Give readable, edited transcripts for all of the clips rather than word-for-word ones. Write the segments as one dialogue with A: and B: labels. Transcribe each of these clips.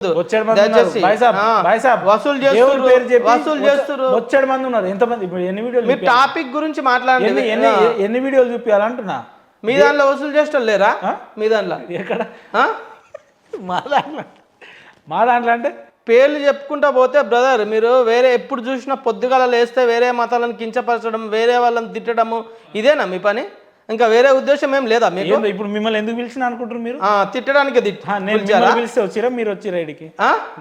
A: వచ్చాడు మంది ఉన్నారు. భాయ్ సాబ్
B: వసూలు
A: దేవుడి పేరు చెప్పి
B: వసూలు చేస్తారు.
A: వచ్చాడు మంది ఉన్నారు. ఎంతమంది ఇప్పుడు ఎన్ని వీడియోలు
B: మీ టాపిక్ గురించి మాట్లాడండి.
A: ఎన్ని వీడియోలు చూపించాలంటున్నా.
B: మీ దాంట్లో వసూలు చేస్తారు లేరా? మీ దాంట్లో
A: ఎక్కడ? మా దాంట్లో అంటే
B: పేర్లు చెప్పుకుంటా పోతే బ్రదర్, మీరు వేరే ఎప్పుడు చూసినా పొద్దుగాల లేస్తే వేరే మతాలను కించపరచడం, వేరే వాళ్ళని తిట్టడము, ఇదేనా మీ పని? ఇంకా వేరే ఉద్దేశం ఏం లేదా మీకు?
A: ఇప్పుడు మిమ్మల్ని ఎందుకు పిలిచిన అనుకుంటారు మీరు?
B: తిట్టడానికి
A: పిలిస్తే వచ్చిరా, మీరు వచ్చిరా ఇడికి?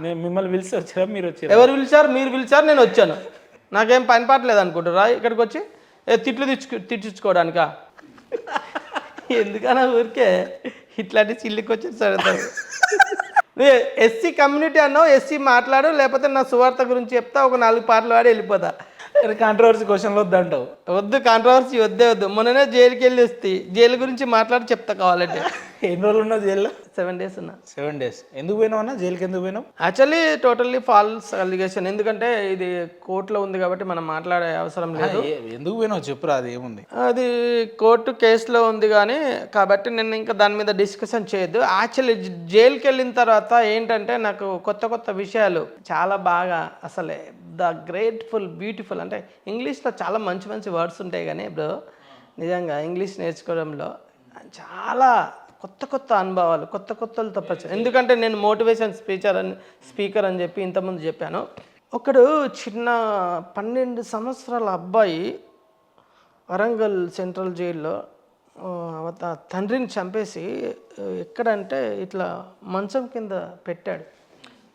A: నేను మిమ్మల్ని పిలిస్తే వచ్చిరా, మీరు వచ్చిరా?
B: ఎవరు పిలిచారు? మీరు పిలిచారు, నేను వచ్చాను. నాకేం పని పాటలేదు అనుకుంటారా ఇక్కడికి వచ్చి తిట్లు తిట్టించుకోవడానికా? ఎందుకన్నా ఊరికే ఇట్లాంటి చిల్లికి వచ్చేసాడు. ఎస్సీ కమ్యూనిటీ అన్నావు, ఎస్సీ మాట్లాడు, లేకపోతే నా సువార్త గురించి చెప్తా, ఒక 4 పాటలు వాడి వెళ్ళిపోతా.
A: కాంట్రవర్సీ క్వశ్చన్లు వద్దంటావు.
B: వద్దు, కాంట్రవర్సీ వద్దు. మొన్ననే జైలుకి వెళ్ళి వస్తే జైలు గురించి మాట్లాడి చెప్తా కావాలంటే.
A: ఎన్ని రోజులు ఉన్నావు జైల్లో?
B: 7 days ఉన్నా.
A: 7 days. ఎందుకు పోయినావు అన్న? జైలుకి ఎందుకు పోయినావు?
B: Actually totally false allegation. ఎందుకంటే ఇది కోర్టులో ఉంది కాబట్టి మనం మాట్లాడే అవసరం లేదు.
A: ఎందుకు పోయినావు చెప్పురా, అది ఏముంది?
B: అది కోర్టు కేసులో ఉంది కానీ, కాబట్టి నేను ఇంకా దాని మీద డిస్కషన్ చేయొద్దు. యాక్చువల్లీ జైలుకి వెళ్ళిన తర్వాత ఏంటంటే నాకు కొత్త విషయాలు చాలా బాగా, అసలే ద గ్రేట్ఫుల్ బ్యూటిఫుల్, అంటే ఇంగ్లీష్లో చాలా మంచి వర్డ్స్ ఉంటాయి కానీ బ్రో, నిజంగా ఇంగ్లీష్ నేర్చుకోవడంలో చాలా కొత్త అనుభవాలు, కొత్తలు తప్పచ్చు. ఎందుకంటే నేను మోటివేషన్ స్పీకర్ అని చెప్పి ఇంతకుముందు చెప్పాను. ఒకడు చిన్న 12 సంవత్సరాల అబ్బాయి వరంగల్ సెంట్రల్ జైల్లో తండ్రిని చంపేసి ఎక్కడంటే ఇట్లా మంచం కింద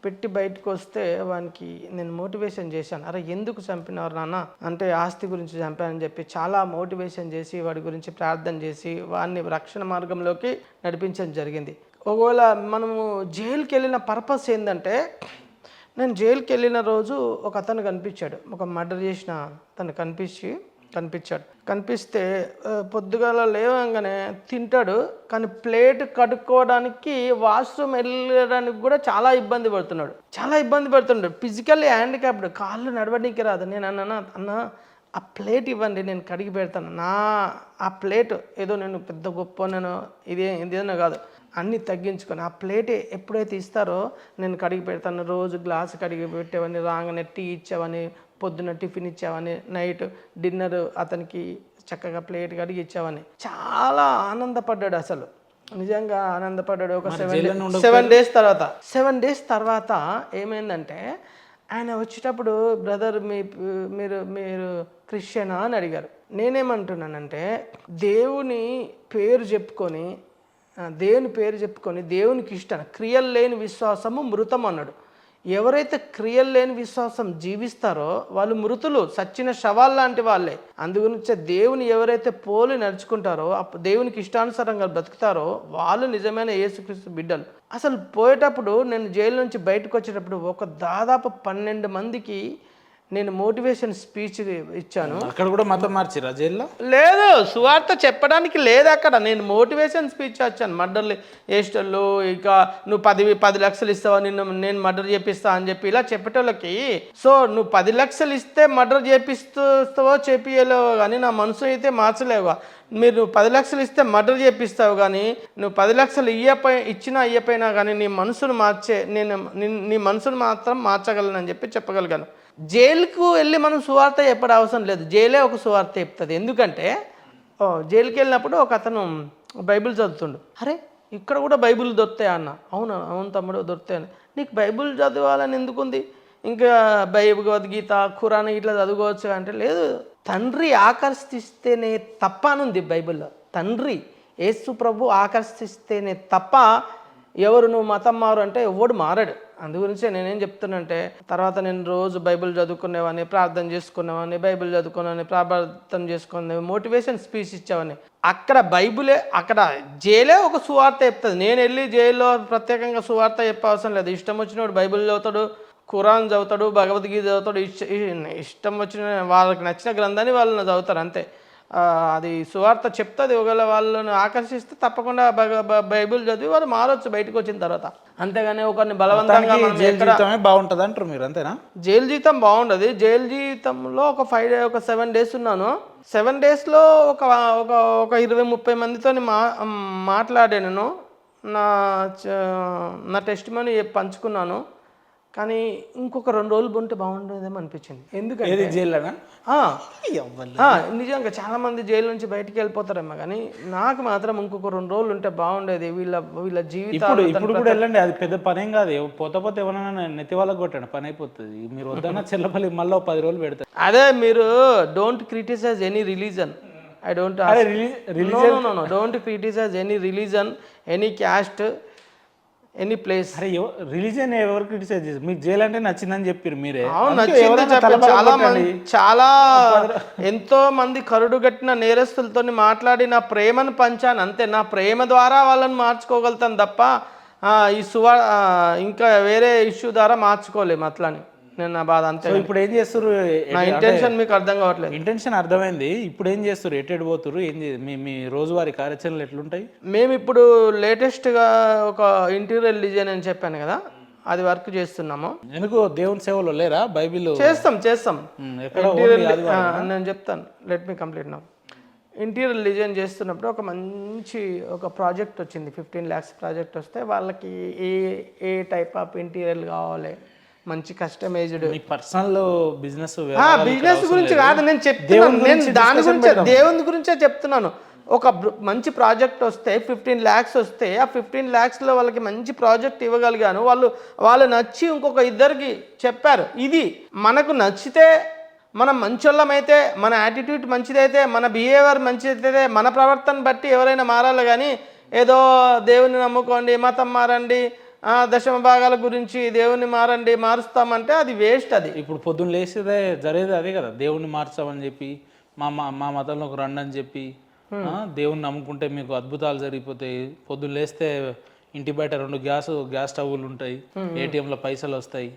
B: పెట్టి బయటకు వస్తే వానికి నేను మోటివేషన్ చేశాను. అరే ఎందుకు చంపినారు నాన్న అంటే, ఆస్తి గురించి చంపానని చెప్పి చాలా మోటివేషన్ చేసి వాడి గురించి ప్రార్థన చేసి వాడిని రక్షణ మార్గంలోకి నడిపించడం జరిగింది. ఒకవేళ మనము జైలుకి వెళ్ళిన పర్పస్ ఏంటంటే, నేను జైలుకి వెళ్ళిన రోజు ఒక అతను కనిపించాడు, ఒక మర్డర్ చేసిన అతను కనిపిస్తే పొద్దుగాల లేవగానే తింటాడు, కానీ ప్లేట్ కడుక్కోవడానికి వాష్రూమ్ వెళ్ళడానికి కూడా చాలా ఇబ్బంది పడుతున్నాడు. ఫిజికల్లీ హ్యాండిక్యాప్డ్, కాళ్ళు నడవడానికి రాదు. నేను అన్న ఆ ప్లేట్ ఇవ్వండి, నేను కడిగి పెడతాను. ఆ ప్లేట్ ఏదో నేను పెద్ద గొప్ప, నేను ఇదేనా కాదు, అన్నీ తగ్గించుకొని ఆ ప్లేట్ ఎప్పుడైతే ఇస్తారో నేను కడిగి పెడతాను. రోజు గ్లాసు కడిగి పెట్టేవని, రాగానే టీ ఇచ్చేవని, పొద్దున్న టిఫిన్ ఇచ్చావని, నైట్ డిన్నర్ అతనికి చక్కగా ప్లేట్ కడిగి ఇచ్చావని చాలా ఆనందపడ్డాడు. అసలు నిజంగా ఆనందపడ్డాడు. ఒక 7 days తర్వాత ఏమైందంటే, ఆయన వచ్చేటప్పుడు బ్రదర్ మీరు క్రిస్టియనా అని అడిగారు. నేనేమంటున్నానంటే, దేవుని పేరు చెప్పుకొని దేవునికి ఇష్టం, క్రియలు లేని విశ్వాసము మృతం అన్నాడు. ఎవరైతే క్రియలు లేని విశ్వాసం జీవిస్తారో వాళ్ళు మృతులు, సచ్చిన శవాలు లాంటి వాళ్ళే. అందుగురించే దేవుని ఎవరైతే పోలి నడుచుకుంటారో, దేవునికి ఇష్టానుసారంగా బ్రతుకుతారో వాళ్ళు నిజమైన యేసుక్రీస్తు బిడ్డలు. అసలు పోయేటప్పుడు, నేను జైలు నుంచి బయటకు వచ్చేటప్పుడు దాదాపు 12 మందికి నేను మోటివేషన్ స్పీచ్ ఇచ్చాను.
A: అక్కడ కూడా మతం మార్చిరా జైల్లో?
B: లేదు, సువార్త చెప్పడానికి లేదు అక్కడ. నేను మోటివేషన్ స్పీచ్ వచ్చాను. మర్డర్లు చేసేటోళ్ళు, ఇక నువ్వు 10 లక్షలు ఇస్తావా, నేను మర్డర్ చేపిస్తా అని చెప్పి ఇలా చెప్పేటోళ్ళకి, సో నువ్వు 10 లక్షలు ఇస్తే మర్డర్ చేపిస్తావో చేపియలేవో కానీ నా మనసు అయితే మార్చలేవా. మీరు 10 లక్షలు ఇస్తే మర్డర్ చేపిస్తావు కానీ, నువ్వు 10 లక్షలు ఇయ్యపోయినా కానీ నీ మనసును నీ మనసును మాత్రం మార్చగలనని చెప్పగలిగాను. జైలుకు వెళ్ళి మనం సువార్త చెప్పడం అవసరం లేదు, జైలే ఒక సువార్త చెప్తుంది. ఎందుకంటే జైలుకి వెళ్ళినప్పుడు ఒక అతను బైబిల్ చదువుతుండు. అరే ఇక్కడ కూడా బైబిల్ దొరుకుతాయి అన్న. అవును తమ్ముడు దొరుకుతాయని. నీకు బైబిల్ చదవాలని ఎందుకుంది? ఇంకా భగవద్గీత, ఖురాన్ ఇట్లా చదువుకోవచ్చు అంటే, లేదు, తండ్రి ఆకర్షిస్తేనే తప్ప అనుంది బైబిల్లో. తండ్రి యేసు ప్రభు ఆకర్షిస్తేనే తప్ప ఎవరు నువ్వు మతం మారు అంటే ఎవడు మారాడు. అందుగురించే నేనేం చెప్తున్నానంటే, తర్వాత నేను రోజు బైబిల్ చదువుకునేవాడిని, ప్రార్థన చేసుకునేవాడిని, ప్రార్థన చేసుకునే మోటివేషన్ స్పీచ్ ఇచ్చేవాడిని. అక్కడ జైలే ఒక సువార్త చెప్తుంది. నేను వెళ్ళి జైల్లో ప్రత్యేకంగా సువార్త చెప్పే అవసరం లేదు. ఇష్టం వచ్చినోడు బైబిల్ చదువుతాడు, ఖురాన్ చదువుతాడు, భగవద్గీత చదువుతాడు, ఇష్టం వచ్చిన వాళ్ళకి నచ్చిన గ్రంథాన్ని వాళ్ళని చదువుతారు అంతే. అది సువార్త చెప్తుంది. ఒకవేళ వాళ్ళని ఆకర్షిస్తే తప్పకుండా బైబిల్ చదివి వాళ్ళు మారొచ్చు బయటకు వచ్చిన తర్వాత. అంతేగాని ఒకరిని బలవంతంగా
A: బాగుంటుంది అంటారు మీరు, అంతేనా?
B: జైలు జీవితం బాగుండదు. జైలు జీవితంలో ఒక 7 days ఉన్నాను. 7 daysలో ఒక 20-30 మందితో మాట్లాడాను. నా నా టెస్ట్ మనీ పంచుకున్నాను, కానీ ఇంకొక 2 రోజులు ఉంటే బాగుండేదేమో అనిపించింది. ఎందుకంటే
A: ఏది జైల్లోనా?
B: ఆ, నిజంగా చాలా మంది జైలు నుంచి బయటికి వెళ్ళిపోతారేమో, కానీ నాకు మాత్రం ఇంకొక 2 రోజులు ఉంటే బాగుండేది. వీళ్ళ జీవితాలు
A: ఇప్పుడు కూడా వెళ్ళండి, అది పెద్ద పనేం కాదు. పోతే ఎవరైనా నెత్తి వాళ్ళకి కొట్టండి, పని అయిపోతుంది. మీరు వద్దన్నా చెల్లపల్లి మళ్ళీ 10 రోజులు పెడతారు.
B: అదే మీరు don't criticize any religion. I don't know don't criticize any religion, any caste, any place.
A: అరే రిలీజియన్ ఎవరు క్రిటిసైజ్ చేస్తారు? మీకు జైలు అంటే నచ్చిందని చెప్పారు మీరే.
B: అవును, నచ్చింది చెప్పారు. చాలా ఎంతో మంది కరుడు గట్టిన నేరస్తులతో మాట్లాడి నా ప్రేమను పంచాను అంతే. నా ప్రేమ ద్వారా వాళ్ళని మార్చుకోగలుగుతాను తప్ప ఈ ఇంకా వేరే ఇష్యూ ద్వారా మార్చుకోలేము. అట్లని నేను నా బాధ అంతే.
A: ఇప్పుడు ఏం చేస్తారు?
B: నా ఇంటెన్షన్ మీకు అర్థం కావట్లేదు.
A: ఇంటెన్షన్ అర్థమైంది. ఇప్పుడు ఏం చేస్తారు? ఎటు పోతురు? ఏం మీ రోజువారీ కార్యాచరణలు ఎట్లుంటాయి?
B: మేము ఇప్పుడు లేటెస్ట్గా ఒక ఇంటీరియర్ డిజైన్ అని చెప్పాను కదా, అది వర్క్ చేస్తున్నాము.
A: ఎందుకు దేవుని సేవలో లేరా? బైబిల్
B: చేస్తాం.
A: ఎక్కడ
B: నేను చెప్తాను, let me complete now. Interior design చేస్తున్నప్పుడు ఒక మంచి ప్రాజెక్ట్ వచ్చింది. 15 lakhs ప్రాజెక్ట్ వస్తే వాళ్ళకి ఏ టైప్ ఆఫ్ ఇంటీరియర్ కావాలి, మంచి కస్టమైజ్డ్.
A: పర్సనల్ బిజినెస్
B: గురించి కాదు నేను చెప్తున్నాను, నేను దాని గురించి దేవుని గురించే చెప్తున్నాను. ఒక మంచి ప్రాజెక్ట్ వస్తే 15 lakhs వస్తే ఆ 15 lakhsలో వాళ్ళకి మంచి ప్రాజెక్ట్ ఇవ్వగలిగాను. వాళ్ళు నచ్చి ఇంకొక ఇద్దరికి చెప్పారు. ఇది మనకు నచ్చితే, మనం మంచోళ్ళమైతే, మన యాటిట్యూడ్ మంచిదైతే, మన బిహేవియర్ మంచిదైతే, మన ప్రవర్తన బట్టి ఎవరైనా మారాలి. కానీ ఏదో దేవుని నమ్ముకోండి, మతం మారండి, దశమ భాగాల గురించి దేవుని మారుస్తామంటే అది వేస్ట్. అది
A: ఇప్పుడు పొద్దున్న లేచేదే జరిగేది అదే కదా. దేవుణ్ణి మార్చామని చెప్పి మా మతంలోకి రండి అని చెప్పి దేవుణ్ణి నమ్ముకుంటే మీకు అద్భుతాలు జరిగిపోతాయి. పొద్దున్న లేస్తే ఇంటి బయట 2 గ్యాస్ స్టవ్లు ఉంటాయి, ఏటీఎంలో పైసలు వస్తాయి,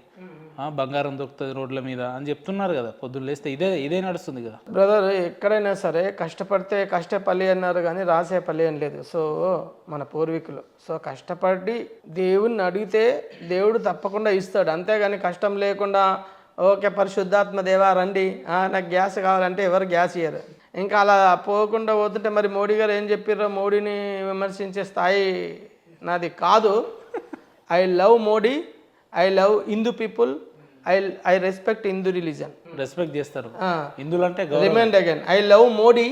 A: బంగారం దొరుకుతుంది రోడ్ల మీద అని చెప్తున్నారు కదా. పొద్దున్న లేస్తే ఇదే నడుస్తుంది కదా.
B: బ్రదర్, ఎక్కడైనా సరే కష్టపడితే కష్టపల్లి అన్నారు కానీ రాసే పల్లి అని లేదు. సో మన పూర్వీకులు కష్టపడి దేవుణ్ణి అడిగితే దేవుడు తప్పకుండా ఇస్తాడు. అంతేగాని కష్టం లేకుండా ఓకే పరిశుద్ధాత్మ దేవా రండి నాకు గ్యాస్ కావాలంటే ఎవరు గ్యాస్ ఇయ్యరు. ఇంకా అలా పోకుండా పోతుంటే మరి మోడీ గారు ఏం చెప్పారో, మోడీని విమర్శించే స్థాయి నాది కాదు. I love Modi, I love Hindu people, I respect Hindu religion.
A: Respect చేస్తారు హిందువులు అంటే.
B: Remind again, I love Modi,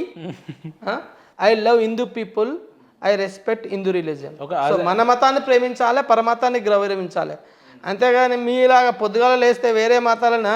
B: I love Hindu people, I respect Hindu religion. మన మతాన్ని ప్రేమించాలి, పరమతాన్ని గౌరవించాలి. అంతేగాని మీలాగా పొద్దుగాల లేస్తే వేరే మతాలను